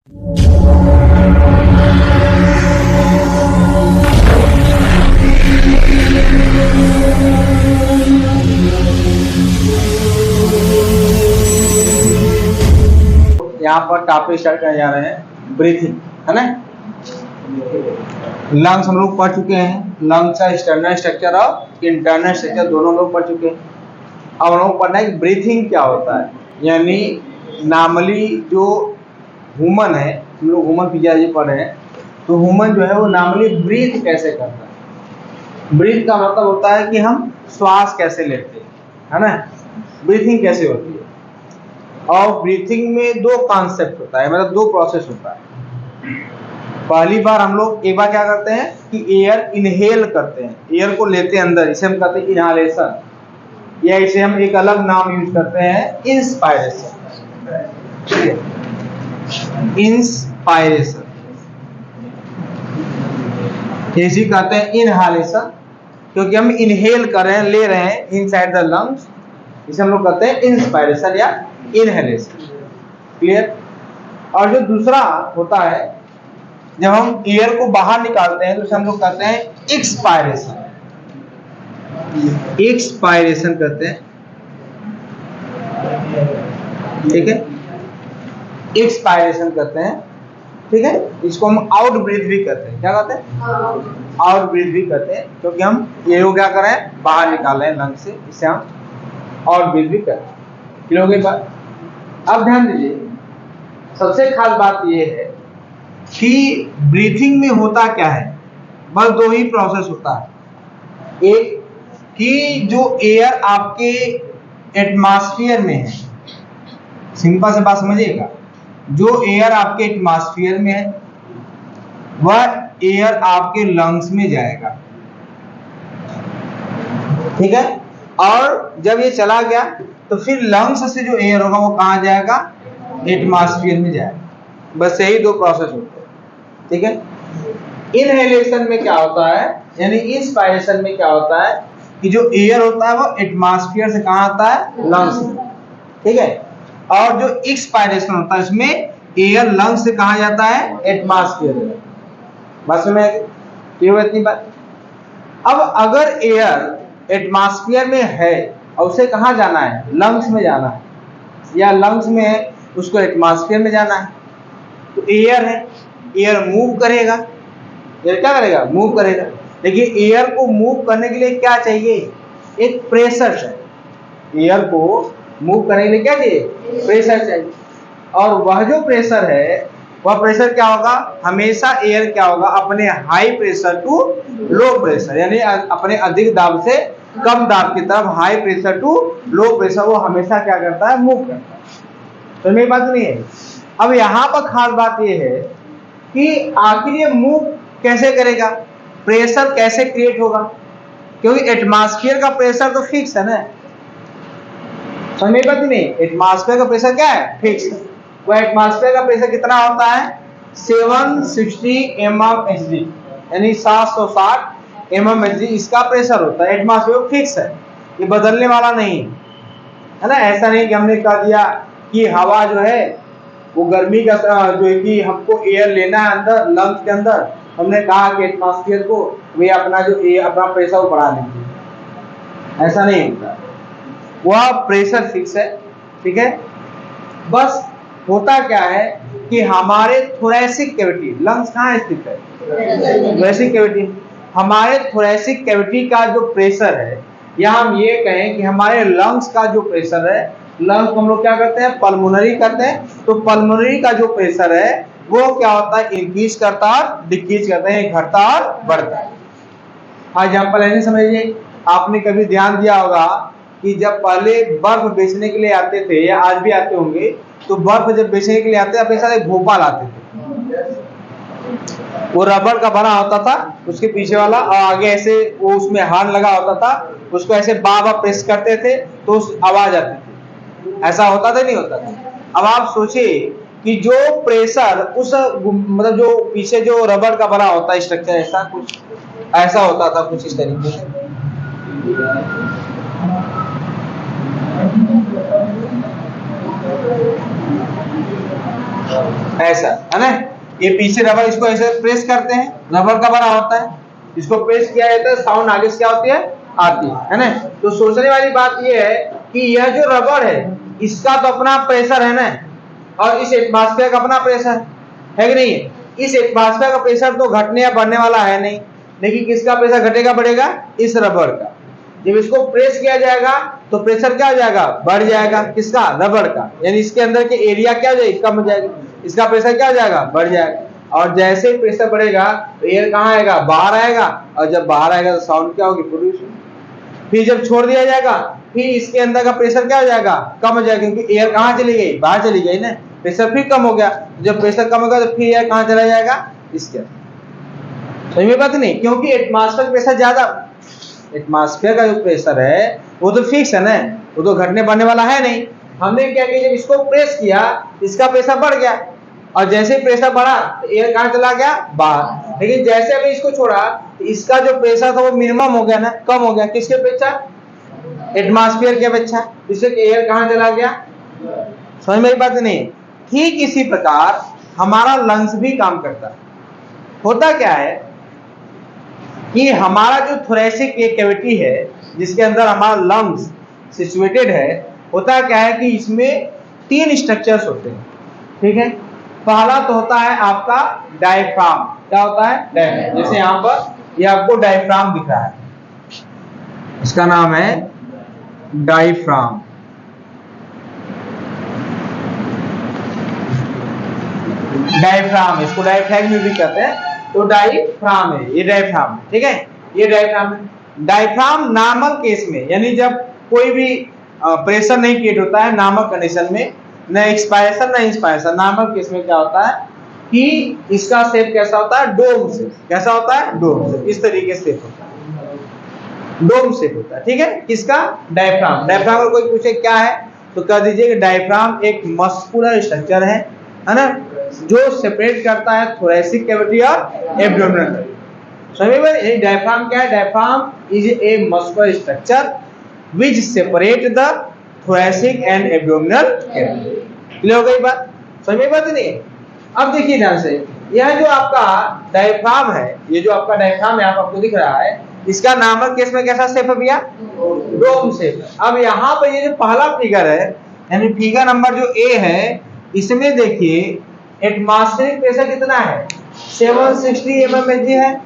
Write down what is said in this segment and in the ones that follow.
यहाँ पर topic start करने जा रहे हैं ब्रीथिंग, है ना। लंग्स हम लोग पढ़ चुके हैं, लंग्स का एक्सटर्नल स्ट्रक्चर और इंटरनल स्ट्रक्चर दोनों लोग पढ़ चुके हैं। अब हम लोग पढ़ना है कि ब्रीथिंग क्या होता है, यानी नॉर्मली जो ह्यूमन है, हम लोग ह्यूमन फिजियोलॉजी पढ़ रहे हैं, तो ह्यूमन जो है वो नॉर्मली ब्रीथ कैसे करता है। ब्रीथ का मतलब होता है कि हम श्वास कैसे लेते हैं, है ना। ब्रीथिंग कैसे होती है, और ब्रीथिंग में दो कॉन्सेप्ट होता है, मतलब दो प्रोसेस होता है। पहली बार हम लोग एक बार क्या करते हैं कि एयर इनहेल करते हैं, एयर को लेते हैं अंदर, इसे हम कहते हैं इनहालेशन, या इसे हम एक अलग नाम यूज करते हैं इंस्पायरेशन। इंस्पायरेशन इसी कहते हैं इनहालेशन, क्योंकि हम इनहेल कर रहे हैं, ले रहे हैं इनसाइड द लंग्स, इसे हम लोग कहते हैं इंस्पायरेशन या इनहेलेशन। क्लियर। और जो दूसरा होता है, जब हम एयर को बाहर निकालते हैं तो उसे हम लोग कहते हैं एक्सपायरेशन। एक्सपायरेशन कहते हैं, ठीक है, एक्सपायरेशन कहते हैं, ठीक है। इसको हम आउट ब्रीथ भी कहते हैं, क्या कहते हैं, आउट ब्रीथ भी कहते हैं, क्योंकि हम एयर को क्या कर रहे हैं, बाहर निकाल रहे हैं लंग से, इसे हम आउट ब्रीथ भी कहते हैं। क्लियर हो गई बात। अब ध्यान दीजिए, सबसे खास बात यह है कि ब्रीथिंग में होता क्या है, बस दो ही प्रोसेस होता है। एक कि जो एयर आपके एटमॉस्फेयर में है, सिंपल से बात समझिएगा, जो एयर आपके एटमॉस्फेयर में है वह एयर आपके लंग्स में जाएगा, ठीक है। और जब ये चला गया तो फिर लंग्स से जो एयर होगा वो कहाँ जाएगा, एटमॉस्फेयर में जाएगा। बस यही दो प्रोसेस होते हैं, ठीक है। इनहेलेशन में क्या होता है, यानी इंस्पायरेशन में क्या होता है कि जो एयर होता है वो एटमॉस्फेयर से कहाँ आता है, लंग्स में, ठीक है। और जो एक्सपायरेशन होता है इसमें एयर लंग्स से कहाँ जाता है, एटमॉस्फेयर में। बस में क्लियर इतनी बात। अब अगर एयर एटमॉस्फेयर में है और उसे कहाँ जाना है, लंग्स में जाना है, या लंग्स में है उसको एटमॉस्फेयर में जाना है, तो एयर है, एयर मूव करेगा, एयर क्या करेगा, मूव करेगा। देखिए एयर को मूव करने के लिए क्या चाहिए, एक प्रेशर चाहिए। एयर को मूव करने के लिए क्या चाहिए, प्रेशर चाहिए। और वह जो प्रेशर है, वह प्रेशर क्या होगा, हमेशा एयर क्या होगा, अपने high pressure to low pressure, यानी अपने अधिक दाब से कम दाब की तरफ, high pressure to low pressure, वो हमेशा क्या करता है, मूव करता है। तो मेरी बात नहीं है। अब यहाँ पर खास बात यह है कि आखिर ये मूव कैसे करेगा, प्रेशर कैसे क्रिएट होगा, क्योंकि एटमॉस्फेयर का प्रेशर तो फिक्स है ना, समझ बात नहीं। एटमॉस्फेयर का प्रेशर क्या है, फिक्स है। वो एटमॉस्फेयर का प्रेशर कितना होता है, 760 mmHg, यानी 760 mmHg इसका प्रेशर होता है। एटमॉस्फेयर फिक्स है, ये बदलने वाला नहीं है ना। ऐसा नहीं कि हमने कह दिया कि हवा जो है वो गर्मी का जो है कि हमको एयर लेना है अंदर लंग्स के अंदर, हमने कहा कि एटमॉस्फेयर को वे अपना जो अपना प्रेशर बढ़ा लीजिए, ऐसा नहीं होता। वह प्रेशर फिक्स है, ठीक है। बस होता क्या है कि हमारे थोरैसिक कैविटी, लंग्स कहाँ स्थित है, थोरैसिक कैविटी, हमारे थोरैसिक कैविटी का जो प्रेशर है, या हम ये कहें कि हमारे लंग्स का जो प्रेशर है, लंग्स को हम लोग क्या करते हैं, पल्मोनरी करते हैं, तो पल्मोनरी का जो प्रेशर है वो क्या होता है, इंक्रीज करता है, डिक्रीज करता है, घटता और बढ़ता है। एग्जाम्पल ऐसे समझिए, आपने कभी ध्यान दिया होगा कि जब पहले बर्फ बेचने के लिए आते थे, या आज भी आते होंगे, तो बर्फ जब बेचने के लिए आते अपने साथ एक भोपाल आते थे, वो रबर का बना होता था, उसके पीछे वाला, और आगे ऐसे वो उसमें हार लगा होता था, उसको ऐसे बार प्रेस करते थे तो उस आवाज आती थी। ऐसा होता था नहीं होता था। अब आप सोचिए कि जो प्रेशर उस मतलब जो पीछे जो रबर का बना होता है स्ट्रक्चर, ऐसा कुछ ऐसा होता था, कुछ इस तरीके से। ऐसा है ना, ये पीछे रबर, इसको ऐसे प्रेस करते हैं, रबर का बना होता है, इसको प्रेस किया जाता है, साउंड आगे से क्या होती है, आती है ना। तो सोचने वाली बात ये है कि यह जो रबर है इसका तो अपना प्रेशर है ना, और इस एटमॉस्फेयर का अपना प्रेशर है कि नहीं है। इस एटमॉस्फेयर का प्रेशर तो घटने या बढ़ने वाला है नहीं, लेकिन किसका प्रेशर घटेगा बढ़ेगा, इस रबर का। जब इसको प्रेस किया जाएगा तो प्रेशर क्या हो जाएगा, बढ़ जाएगा, किसका, रबर का, यानी इसके अंदर के एरिया क्या हो जाएगी, कम हो जाएगी, इसका प्रेशर क्या हो जाएगा, बढ़ जाएगा। और जैसे ही प्रेशर बढ़ेगा तो एयर कहाँ आएगा, बाहर आएगा, और जब बाहर आएगा तो साउंड क्या होगी, प्रोड्यूस। फिर जब छोड़ दिया जाएगा फिर इसके अंदर का प्रेशर क्या हो जाएगा, कम हो जाएगा, क्योंकि एयर कहाँ चली गई, बाहर चली गई ना, प्रेशर फिर कम हो गया। जब प्रेशर कम होगा तो फिर एयर कहाँ चला जाएगा, इसके अंदर। समझ में बात नहीं, क्योंकि एटमॉस्फेयर प्रेशर ज्यादा, एटमॉस्फेयर का जो प्रेशर है वो तो फिक्स है ना, वो तो घटने बढ़ने वाला है नहीं। हमने क्या किया, जब इसको प्रेस किया इसका प्रेशर बढ़ गया, और जैसे ही प्रेशर बढ़ा तो एयर कहाँ चला गया, बाहर। लेकिन जैसे अभी इसको छोड़ा तो इसका जो प्रेशर था वो मिनिमम हो गया ना, कम हो गया, किसके अपेक्षा, एटमॉस्फेयर की अपेक्षा, इसलिए एयर कहाँ चला गया। समझ में बात नहीं। ठीक इसी प्रकार हमारा लंग्स भी काम करता है। होता क्या है कि हमारा जो थोरेसिक कैविटी है जिसके अंदर हमारा लंग्स सिचुएटेड है, होता क्या है कि इसमें 3 स्ट्रक्चर्स होते हैं, ठीक है। पहला तो होता है आपका डायफ्राम, क्या होता है, डायफ्राम। जैसे यहाँ पर ये आपको डायफ्राम दिख रहा है, इसका नाम है डायफ्राम। डायफ्राम, इसको डायफ्रैगम भी कहते हैं, तो डायफ्राम है, ये डायफ्राम, ठीक है, ये डायफ्राम है। डायफ्राम नॉर्मल केस में, यानी जब कोई भी प्रेशर नहीं क्रिएट होता है नॉर्मल कंडीशन में, न एक्सपायरेशन न इंस्पायरेशन, नॉर्मल केस में क्या होता है कि इसका शेप कैसा होता है, डोम शेप। कैसा होता है, डोम शेप, इस तरीके से होता है, डोम शेप होता है, ठीक है, किसका, डायफ्राम। डायफ्राम अगर कोई पूछे क्या है तो कह दीजिए कि डायफ्राम एक मस्कुलर स्ट्रक्चर है ना, जो सेपरेट करता है थोरेसिक कैविटी और एब्डोमिनल कैविटी। समझ में, डायफ्राम क्या है, diaphragm is a muscular structure which separate the thoracic and abdominal cavity। Clear हो गई बात, समझ में बात नहीं। अब देखिए ध्यान से, यह जो आपका डायफ्राम है, ये जो आपका डायफ्राम है आपको दिख रहा है, इसका नॉर्मल केस में कैसा शेप है भैया, डोम शेप। अब यहाँ पर ये जो पहला फिगर है, यानी फिगर नंबर जो ए है, इसमें देखिए एटमॉस्फेरिक प्रेशर कितना है, 760 mmHg है,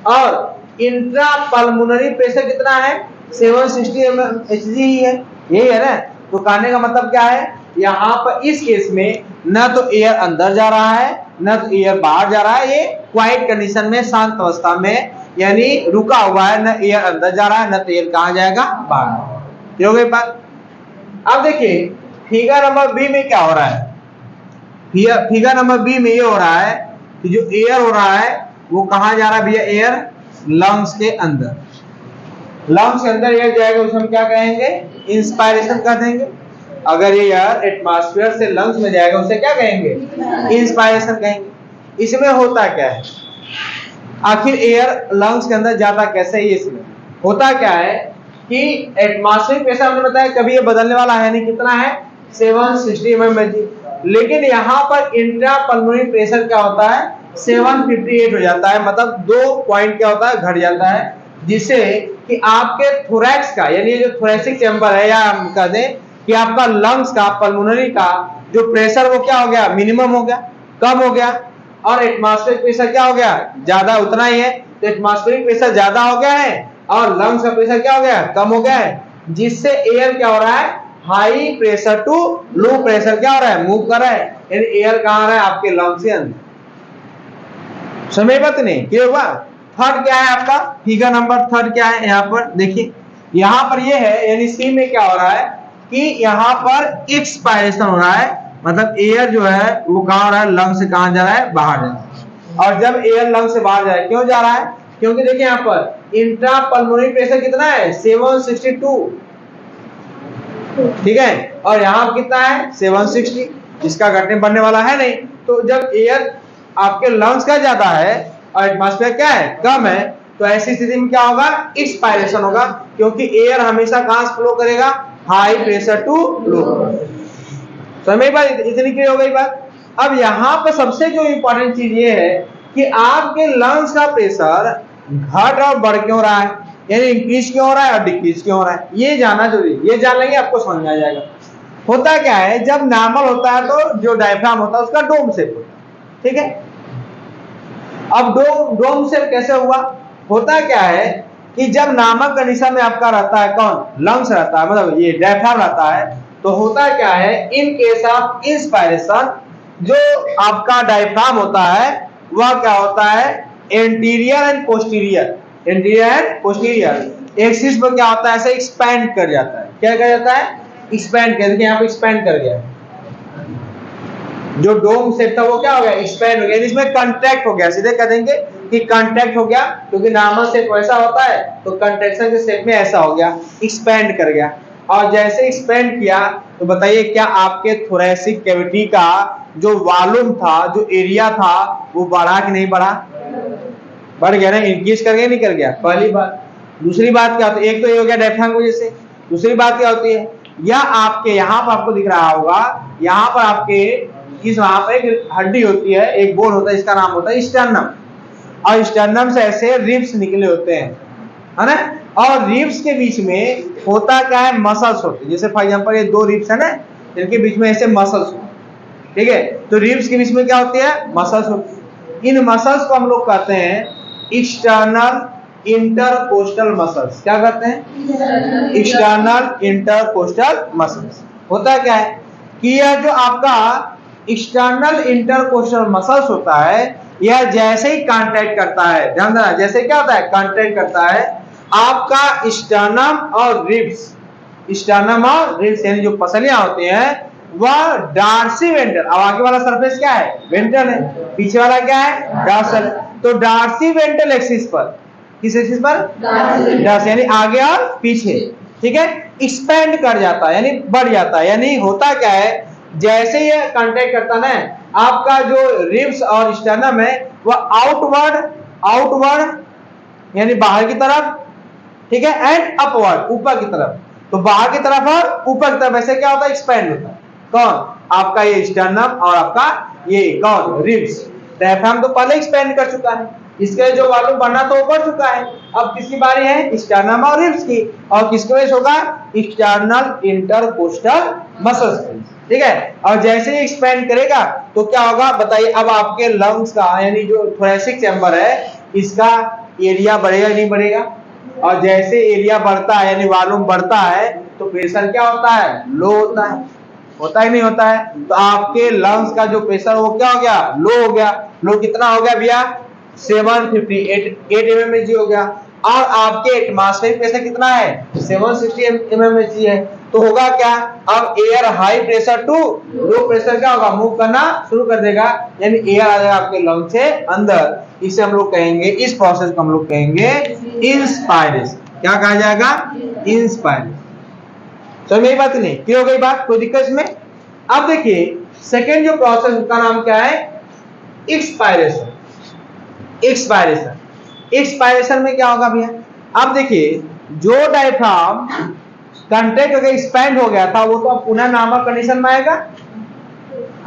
और इंट्रा पल्मोनरी प्रेशर कितना है, 760 mmHg ही है, यही है ना। तो कहने का मतलब क्या है, यहाँ पर इस केस में न तो एयर अंदर जा रहा है न तो एयर बाहर जा रहा है, ये क्वाइट कंडीशन में, शांत अवस्था में, यानी रुका हुआ है, न एयर अंदर जा रहा है न तो एयर कहाँ जाएगा, बाहर। हो गई बात। अब देखिए फिगर नंबर बी में क्या हो रहा है, फिगर नंबर बी में ये हो रहा है कि जो एयर हो रहा है वो कहाँ जा रहा है भैया, एयर लंग्स के अंदर, लंग्स के अंदर एयर जाएगा, उसे हम क्या कहेंगे, इंस्पायरेशन कर देंगे। अगर एयर एटमॉस्फेयर से लंग्स में जाएगा उसे क्या कहेंगे, इंस्पायरेशन कहेंगे। इसमें होता क्या है, आखिर एयर लंग्स के अंदर जाता कैसे है, इसमें होता क्या है कि एटमॉस्फेरिक प्रेशर हमने बताया कभी ये बदलने वाला है नहीं, कितना है, 760 mmHg। लेकिन यहाँ पर इंट्रा पल्मोनरी प्रेशर क्या होता है, 758 हो जाता है, मतलब 2 पॉइंट क्या होता है, घट जाता है, जिससे कि आपके थोरैक्स का, यानी जो थोरेसिक चैम्बर है, या हम कह दें कि आपका लंग्स का, पल्मोनरी का जो प्रेशर वो क्या हो गया, मिनिमम हो गया, कम हो गया, और एटमॉस्फेरिक प्रेशर क्या हो गया, ज्यादा, उतना ही है। तो एटमॉस्फेरिक प्रेशर ज्यादा हो गया है और लंग्स का प्रेशर क्या हो गया, कम हो गया है, जिससे एयर क्या हो रहा है, high pressure to low pressure क्या हो रहा है, मूव कर रहा है, यानी एयर कहाँ आ रहा है, आपके लंग्स के अंदर। समय बात नहीं, क्लियर हुआ। थर्ड क्या है आपका, फिगर नंबर थर्ड क्या है, यहाँ पर देखिए, यहाँ पर ये है, यानी सी में क्या हो रहा है कि यहाँ पर एक्सपायरेशन हो रहा है, मतलब एयर जो है वो कहाँ हो रहा है, लंग से कहाँ जा रहा है, बाहर जा रहा है। और जब एयर लंग से बाहर जा रहा है, क्यों जा रहा है, क्योंकि देखिए यहाँ पर इंट्रा पल्मोनरी प्रेशर कितना है, 762, ठीक है, और यहाँ कितना है, 760, इसका घटने बढ़ने वाला है नहीं। तो जब एयर आपके लंग्स का ज्यादा है और एटमॉस्फेयर क्या है, कम है, तो ऐसी स्थिति में क्या होगा, एक्सपायरेशन होगा, क्योंकि एयर हमेशा कहां से फ्लो करेगा, हाई प्रेशर टू लो। समझ बात, इतनी क्लियर हो गई बात। अब यहाँ पर सबसे जो इंपॉर्टेंट चीज ये है कि आपके लंग्स का प्रेशर घट और बढ़ क्यों रहा है, यानी इंक्रीज क्यों हो रहा है और डिक्रीज क्यों हो रहा है, ये जानना जरूरी है। ये जान लेंगे आपको समझ में आ जाएगा। होता क्या है, जब नॉर्मल होता है तो जो डायफ्राम होता है उसका डोम शेप होता है, ठीक है। अब डोम शेप कैसे हुआ, होता क्या है कि जब नॉर्मल कंडीशन में आपका रहता है कौन, लंग्स रहता है, मतलब ये डायफ्राम रहता है, तो होता क्या है, इन केस ऑफ इंस्पायरेशन जो आपका डायफ्राम होता है वह क्या होता है, anterior and posterior, anterior and posterior axis पर क्या होता है, ऐसे एक्सपैंड कर जाता है। क्या कर जाता है, एक्सपैंड कर, देखिए यहाँ पे एक्सपैंड कर गया, जो डोम शेप था वो क्या हो गया, एक्सपैंड हो गया, इसमें कॉन्ट्रैक्ट हो गया। सीधे कह देंगे कि कॉन्ट्रैक्ट हो गया, क्योंकि नॉर्मल शेप वैसा होता है तो कॉन्ट्रैक्शन के शेप में ऐसा हो गया, एक्सपैंड कर गया। और जैसे एक्सपैंड किया तो बताइए क्या आपके थोरैसिक कैविटी का जो वॉल्यूम था, जो एरिया था, वो बढ़ा कि नहीं बढ़ा, बढ़ गया ना, इंक्रीज कर गया नहीं कर गया, पहली बात। दूसरी बात क्या होती है, एक तो ये हो गया डायफ्राम की वजह से, दूसरी बात क्या होती है, या आपके यहाँ पर आपको दिख रहा होगा, यहाँ पर आपके इस वहां पर एक हड्डी होती है, एक बोन होता है, इसका नाम होता है स्टर्नम, और स्टर्नम से ऐसे रिब्स निकले होते हैं, है ना। और रिब्स के बीच में होता क्या है, मसल्स होते हैं। जैसे फॉर एग्जांपल ये दो रिब्स है ना, इनके बीच में ऐसे मसल्स होते हैं, ठीक है। तो रिब्स के बीच में क्या होती है, मसल्स होती है। इन मसल्स को हम लोग कहते हैं एक्सटर्नल इंटरकोस्टल मसल्स। क्या कहते हैं, एक्सटर्नल इंटरकोस्टल मसल्स। होता क्या है कि यह जो आपका एक्सटर्नल इंटरकोस्टल मसल्स होता है, यह जैसे ही कांटेक्ट करता है, ध्यान देना, जैसे क्या होता है, कांटेक्ट करता है आपका स्टर्नम और रिब्स, स्टर्नम और रिब्स यानी जो पसलियां होती हैं वह डार्सी वेंट्रल, अब आगे वाला सरफेस क्या है, वेंट्रल है, पीछे वाला क्या है, डॉर्सल। तो डार्सी वेंट्रल एक्सिस पर, किस एक्सिस पर, डार्सी यानी आगे और पीछे, ठीक है, एक्सपेंड कर जाता है यानी बढ़ जाता है। यानी होता क्या है, जैसे ये कांटेक्ट करता ना, आपका जो रिब्स और स्टर्नम है वह आउटवर्ड यानी बाहर की तरफ, ठीक है, एंड अपवर्ड ऊपर की तरफ। तो बाहर की तरफ और ऊपर की तरफ ऐसे क्या होता है, एक्सपेंड होता है। कौन, आपका ये स्टर्नम और आपका ये कौन, रिब्स। डायफ्राम तो पहले एक्सपेंड कर चुका है, इसके जो वॉल्यूम बढ़ना तो बढ़ चुका है। अब किसकी बारी है, स्टर्नम और रिब्स की, और किसकी वजह से होगा, एक्सटर्नल इंटरकोस्टल मसल्स, ठीक है। और जैसे ही एक्सपेंड करेगा तो क्या होगा बताइए, अब आपके लंग्स का यानी जो थोरैसिक चैम्बर है इसका एरिया बढ़ेगा नहीं बढ़ेगा, और जैसे एरिया बढ़ता है यानी वॉल्यूम बढ़ता है तो प्रेशर क्या होता है, लो होता है, होता ही नहीं होता है। तो आपके लंग्स का जो प्रेशर वो क्या हो गया, लो हो गया। लो कितना हो गया भैया, 758 mmHg हो गया। और आपके एटमॉस्फेरिक प्रेशर कितना है, 760 mmHg है। तो होगा क्या, अब air high pressure to low pressure क्या होगा, मूव करना शुरू कर देगा, यानी एयर आ जाएगा आपके लंग से अंदर। इसे हम लोग कहेंगे, इस प्रोसेस को हम लोग कहेंगे इंस्पायरेशन। क्या कहा जाएगा, इंस्पायरेशन। तो मेरी बात नहीं क्लियर हो गई बात, कोई दिक्कत इसमें। अब देखिए सेकेंड जो प्रोसेस का नाम क्या है, एक्सपायरेशन। एक्सपायरेशन, एक्सपायरेशन में क्या होगा भैया, अब देखिए जो डायफ्राम कंट्रैक्ट होकर एक्सपैंड हो गया था वो तो अब पुनः नॉर्मल कंडीशन में आएगा,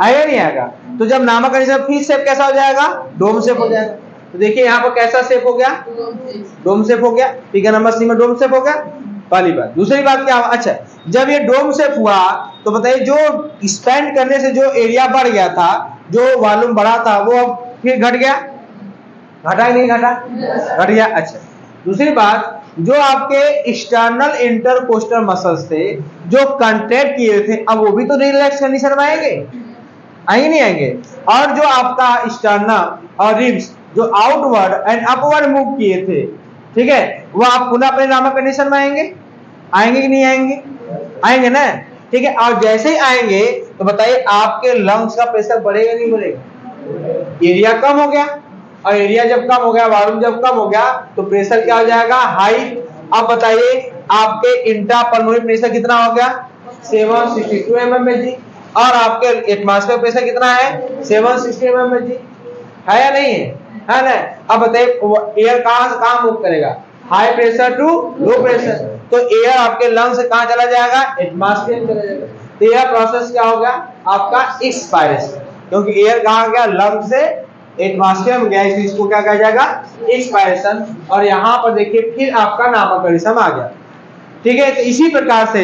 आएगा नहीं आएगा। तो जब नॉर्मल कंडीशन फिर शेप कैसा हो जाएगा, डोम शेप हो जाएगा। तो देखिए यहाँ पर कैसा शेप हो गया, डोम शेप हो गया, ठीक है, नंबर सी में डोम शेप हो गया, पहली बात। दूसरी बात क्या, अच्छा जब ये डोम शेप हुआ तो बताइए जो एक्सपैंड करने से जो एरिया बढ़ गया था, जो वॉल्यूम बढ़ा था वो अब फिर घट गया, घटा नहीं घटा, घट गया। अच्छा दूसरी बात, जो आपके एक्सटर्नल इंटरकोस्टल मसल्स थे जो कंट्रैक्ट किए थे, अब वो भी तो रिलैक्स कंडीशन में आएंगे, आएंगे नहीं आएंगे। और जो आपका स्टर्नम और रिब्स जो आउटवर्ड एंड अपवर्ड मूव किए थे, ठीक है, वो आप पुनः अपने नॉर्मल कंडीशन में आएंगे, आएंगे कि नहीं आएंगे, आएंगे ना, ठीक है। और जैसे ही आएंगे तो बताइए आपके लंग्स का प्रेशर बढ़ेगा नहीं बढ़ेगा, एरिया कम हो गया, और एरिया जब कम हो गया, वॉल्यूम जब कम हो गया तो प्रेशर क्या हो जाएगा, हाई। अब बताइए आपके इंट्रापल्मोनरी प्रेशर कितना हो गया, 762 mmHg, और आपके एटमॉस्फेरिक प्रेशर कितना है, 760 mmHg, है या नहीं है ना। अब बताइए एयर कहां से कहां मूव करेगा, high pressure to low pressure, तो एयर आपके लंग से कहां चला जाएगा, एटमॉस्फेयर में चला जाएगा। तो यह प्रोसेस क्या होगा आपका एक्सपायरेशन, क्योंकि एयर कहाँ गया, लंग से एटमॉस्फेयर में गया, इसलिए इसको क्या कहा जाएगा, एक्सपायरेशन। और यहाँ पर देखिए फिर आपका नामकरण आ गया। ठीक है, तो इसी प्रकार से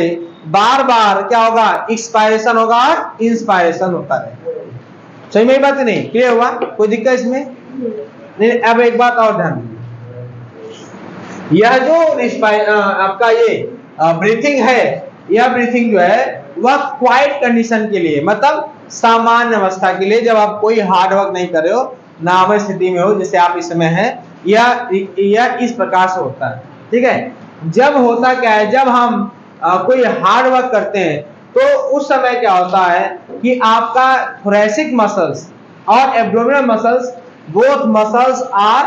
बार बार क्या होगा, एक्सपायरेशन होगा और इंस्पायरेशन होता है। सही में बात नहीं, क्लियर हुआ, कोई दिक्कत इसमें नहीं। अब एक बात और ध्यान दीजिए, यह जो आपका ये ब्रीथिंग है, यह ब्रीथिंग जो है वह क्वाइट कंडीशन के लिए, मतलब सामान्य अवस्था के लिए, जब आप कोई हार्ड वर्क नहीं कर रहे हो, नॉर्मल स्थिति में हो जैसे आप इस समय है, यह इस प्रकार से होता है। ठीक है, जब होता क्या है, जब हम कोई हार्ड वर्क करते हैं तो उस समय क्या होता है कि आपका थोरेसिक मसल्स और abdominal muscles, both muscles are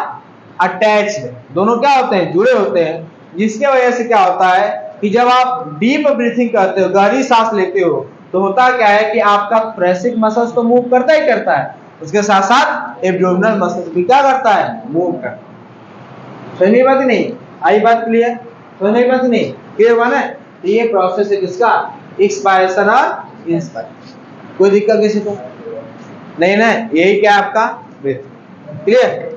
attached, दोनों क्या होते हैं, जुड़े होते हैं, जिसके वजह से क्या होता है कि जब आप डीप ब्रीथिंग करते हो, गहरी सांस लेते हो, तो होता क्या है कि आपका थोरेसिक मसल्स तो मूव करता ही करता है, उसके साथ साथ एब्डोमिनल मसल्स भी क्या करता है, मूव करता है। समझ में बात नहीं आई, बात क्लियर, समझ में बात नहीं क्लियर हुआ ना। तो ये प्रोसेस है किसका, एक्सपायरेशन और इंस्पायरेशन। कोई दिक्कत किसी को नहीं ना, यही क्या आपका ब्रीथ, क्लियर।